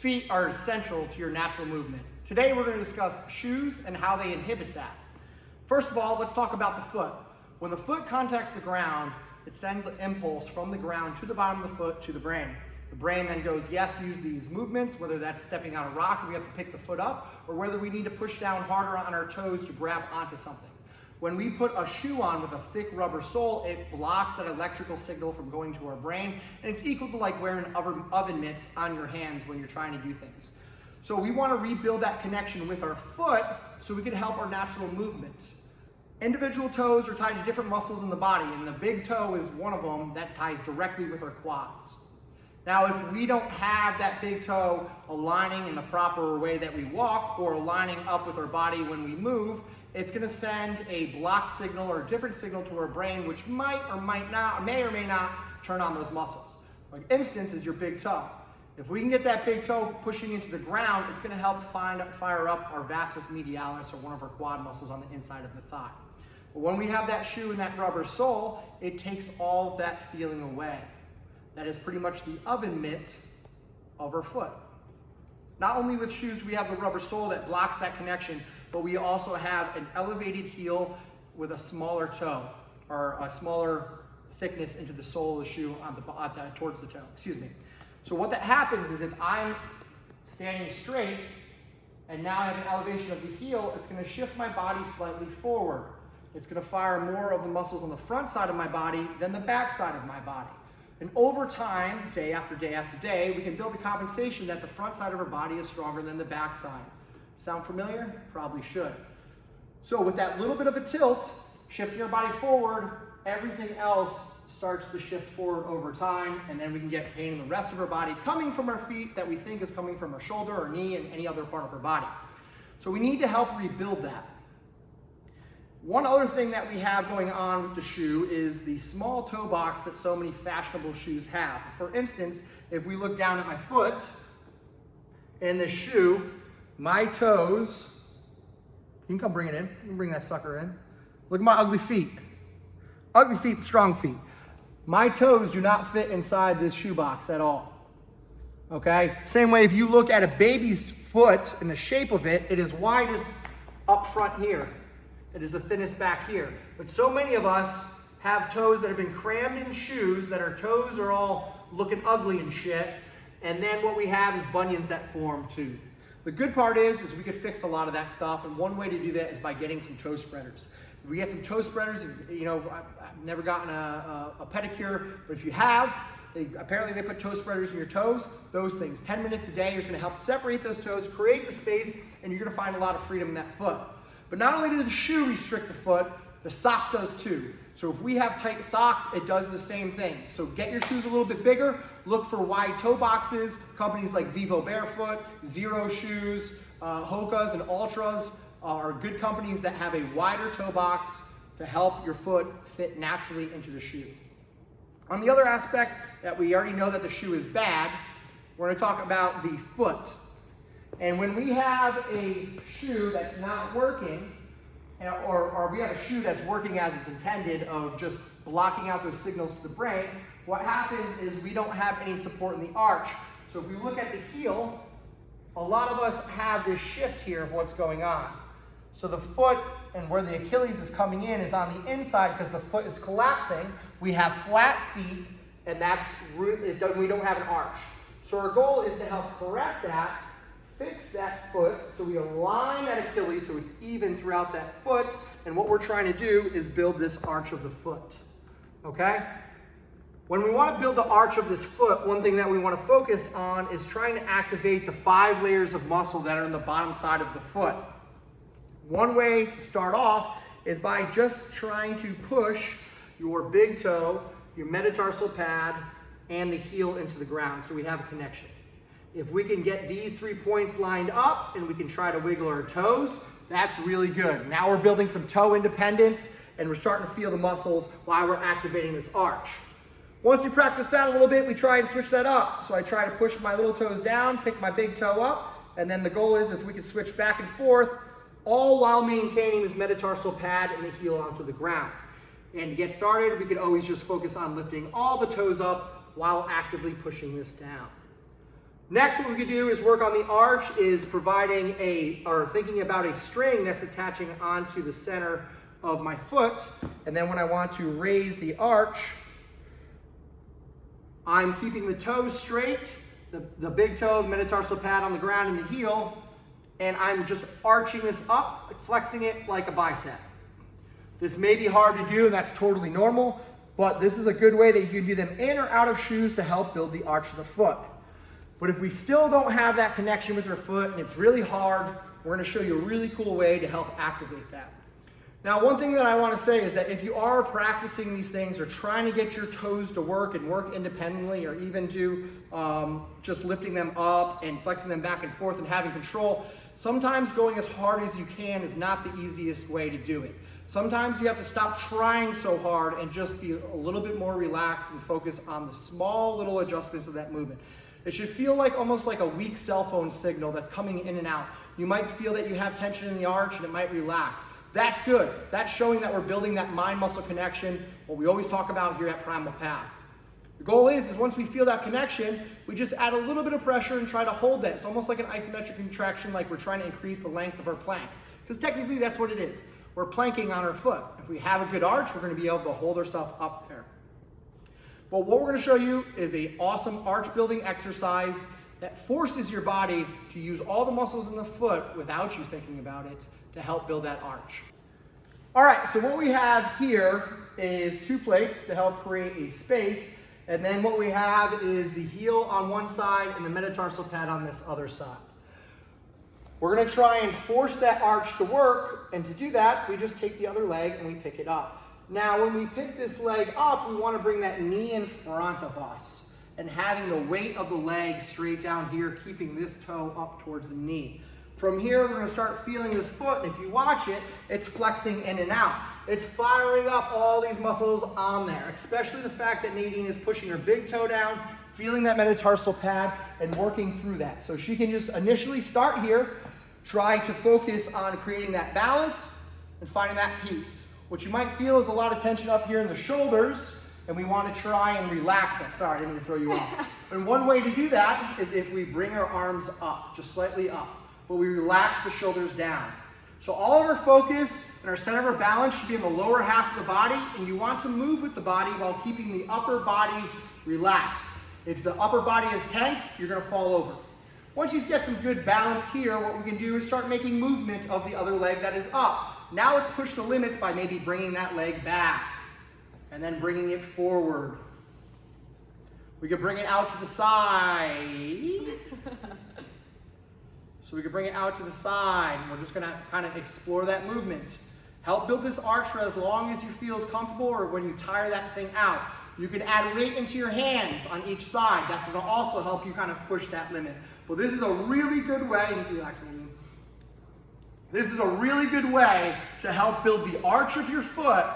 Feet are essential to your natural movement. Today we're going to discuss shoes and how they inhibit that. First of all, let's talk about the foot. When the foot contacts the ground, it sends an impulse from the ground to the bottom of the foot to the brain. The brain then goes, yes, use these movements, whether that's stepping on a rock and we have to pick the foot up, or whether we need to push down harder on our toes to grab onto something. When we put a shoe on with a thick rubber sole, it blocks that electrical signal from going to our brain, and it's equal to like wearing oven mitts on your hands when you're trying to do things. So we want to rebuild that connection with our foot so we can help our natural movement. Individual toes are tied to different muscles in the body, and the big toe is one of them that ties directly with our quads. Now, if we don't have that big toe aligning in the proper way that we walk or aligning up with our body when we move, it's going to send a blocked signal or a different signal to our brain, which may or may not turn on those muscles. Like instance is your big toe. If we can get that big toe pushing into the ground, it's going to help fire up our vastus medialis, or one of our quad muscles on the inside of the thigh. But when we have that shoe and that rubber sole, it takes all of that feeling away. That is pretty much the oven mitt of our foot. Not only with shoes do we have the rubber sole that blocks that connection, but we also have an elevated heel with a smaller toe, or a smaller thickness into the sole of the shoe on towards the toe. Excuse me. So what that happens is if I'm standing straight and now I have an elevation of the heel, it's going to shift my body slightly forward. It's going to fire more of the muscles on the front side of my body than the back side of my body. And over time, day after day after day, we can build the compensation that the front side of our body is stronger than the back side. Sound familiar? Probably should. So with that little bit of a tilt, shifting our body forward, everything else starts to shift forward over time, and then we can get pain in the rest of our body coming from our feet that we think is coming from our shoulder or knee and any other part of our body. So we need to help rebuild that. One other thing that we have going on with the shoe is the small toe box that so many fashionable shoes have. For instance, if we look down at my foot in this shoe, my toes, you can come bring it in, you can bring that sucker in. Look at my ugly feet. Ugly feet, strong feet. My toes do not fit inside this shoe box at all. Okay? Same way if you look at a baby's foot and the shape of it, it is widest up front here. It is the thinnest back here. But so many of us have toes that have been crammed in shoes that our toes are all looking ugly and shit. And then what we have is bunions that form too. The good part is we could fix a lot of that stuff. And one way to do that is by getting some toe spreaders. If we get some toe spreaders, you know, I've never gotten a pedicure, but if you have, apparently they put toe spreaders in your toes. Those things, 10 minutes a day, is going to help separate those toes, create the space, and you're going to find a lot of freedom in that foot. But not only does the shoe restrict the foot, the sock does too. So if we have tight socks, it does the same thing. So get your shoes a little bit bigger, look for wide toe boxes. Companies like Vivo Barefoot, Zero Shoes, Hokas, and Ultras are good companies that have a wider toe box to help your foot fit naturally into the shoe. On the other aspect that we already know that the shoe is bad, we're going to talk about the foot. And when we have a shoe that's not working, or we have a shoe that's working as it's intended of just blocking out those signals to the brain, what happens is we don't have any support in the arch. So if we look at the heel, a lot of us have this shift here of what's going on. So the foot and where the Achilles is coming in is on the inside because the foot is collapsing. We have flat feet, and we don't have an arch. So our goal is to help correct that, fix that foot, so we align that Achilles so it's even throughout that foot, and what we're trying to do is build this arch of the foot, okay? When we want to build the arch of this foot, one thing that we want to focus on is trying to activate the 5 layers of muscle that are in the bottom side of the foot. One way to start off is by just trying to push your big toe, your metatarsal pad, and the heel into the ground so we have a connection. If we can get these 3 points lined up and we can try to wiggle our toes, that's really good. Now we're building some toe independence and we're starting to feel the muscles while we're activating this arch. Once we practice that a little bit, we try and switch that up. So I try to push my little toes down, pick my big toe up, and then the goal is if we can switch back and forth, all while maintaining this metatarsal pad and the heel onto the ground. And to get started, we can always just focus on lifting all the toes up while actively pushing this down. Next, what we could do is work on the arch, is thinking about a string that's attaching onto the center of my foot. And then when I want to raise the arch, I'm keeping the toes straight, the big toe, metatarsal pad on the ground and the heel, and I'm just arching this up, flexing it like a bicep. This may be hard to do, and that's totally normal, but this is a good way that you can do them in or out of shoes to help build the arch of the foot. But if we still don't have that connection with our foot and it's really hard, we're going to show you a really cool way to help activate that. Now, one thing that I want to say is that if you are practicing these things or trying to get your toes to work and work independently, or even do just lifting them up and flexing them back and forth and having control, sometimes going as hard as you can is not the easiest way to do it. Sometimes you have to stop trying so hard and just be a little bit more relaxed and focus on the small little adjustments of that movement. It should feel like almost like a weak cell phone signal that's coming in and out. You might feel that you have tension in the arch and it might relax. That's good. That's showing that we're building that mind-muscle connection, what we always talk about here at Primal Path. The goal is once we feel that connection, we just add a little bit of pressure and try to hold that. It's almost like an isometric contraction, like we're trying to increase the length of our plank. Because technically that's what it is. We're planking on our foot. If we have a good arch, we're going to be able to hold ourselves up there. But what we're going to show you is an awesome arch building exercise that forces your body to use all the muscles in the foot without you thinking about it to help build that arch. All right, so what we have here is 2 plates to help create a space, and then what we have is the heel on one side and the metatarsal pad on this other side. We're going to try and force that arch to work, and to do that, we just take the other leg and we pick it up. Now, when we pick this leg up, we want to bring that knee in front of us and having the weight of the leg straight down here, keeping this toe up towards the knee. From here, we're going to start feeling this foot, and if you watch it, it's flexing in and out. It's firing up all these muscles on there, especially the fact that Nadine is pushing her big toe down, feeling that metatarsal pad, and working through that. So she can just initially start here, try to focus on creating that balance and finding that peace. What you might feel is a lot of tension up here in the shoulders, and we want to try and relax that. Sorry, I didn't mean to throw you off. And one way to do that is if we bring our arms up, just slightly up, but we relax the shoulders down. So all of our focus and our center of our balance should be in the lower half of the body, and you want to move with the body while keeping the upper body relaxed. If the upper body is tense, you're going to fall over. Once you get some good balance here, what we can do is start making movement of the other leg that is up. Now let's push the limits by maybe bringing that leg back and then bringing it forward. We could bring it out to the side. So we could bring it out to the side. We're just going to kind of explore that movement. Help build this arch for as long as you feel is comfortable, or when you tire that thing out. You can add weight into your hands on each side. That's going to also help you kind of push that limit. But this is a really good way, this is a really good way to help build the arch of your foot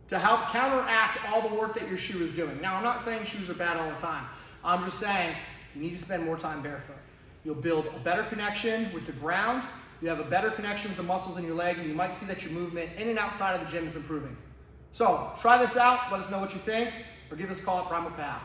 to help counteract all the work that your shoe is doing. Now, I'm not saying shoes are bad all the time. I'm just saying you need to spend more time barefoot. You'll build a better connection with the ground. You have a better connection with the muscles in your leg, and you might see that your movement in and outside of the gym is improving. So try this out. Let us know what you think, or give us a call at Primal Path.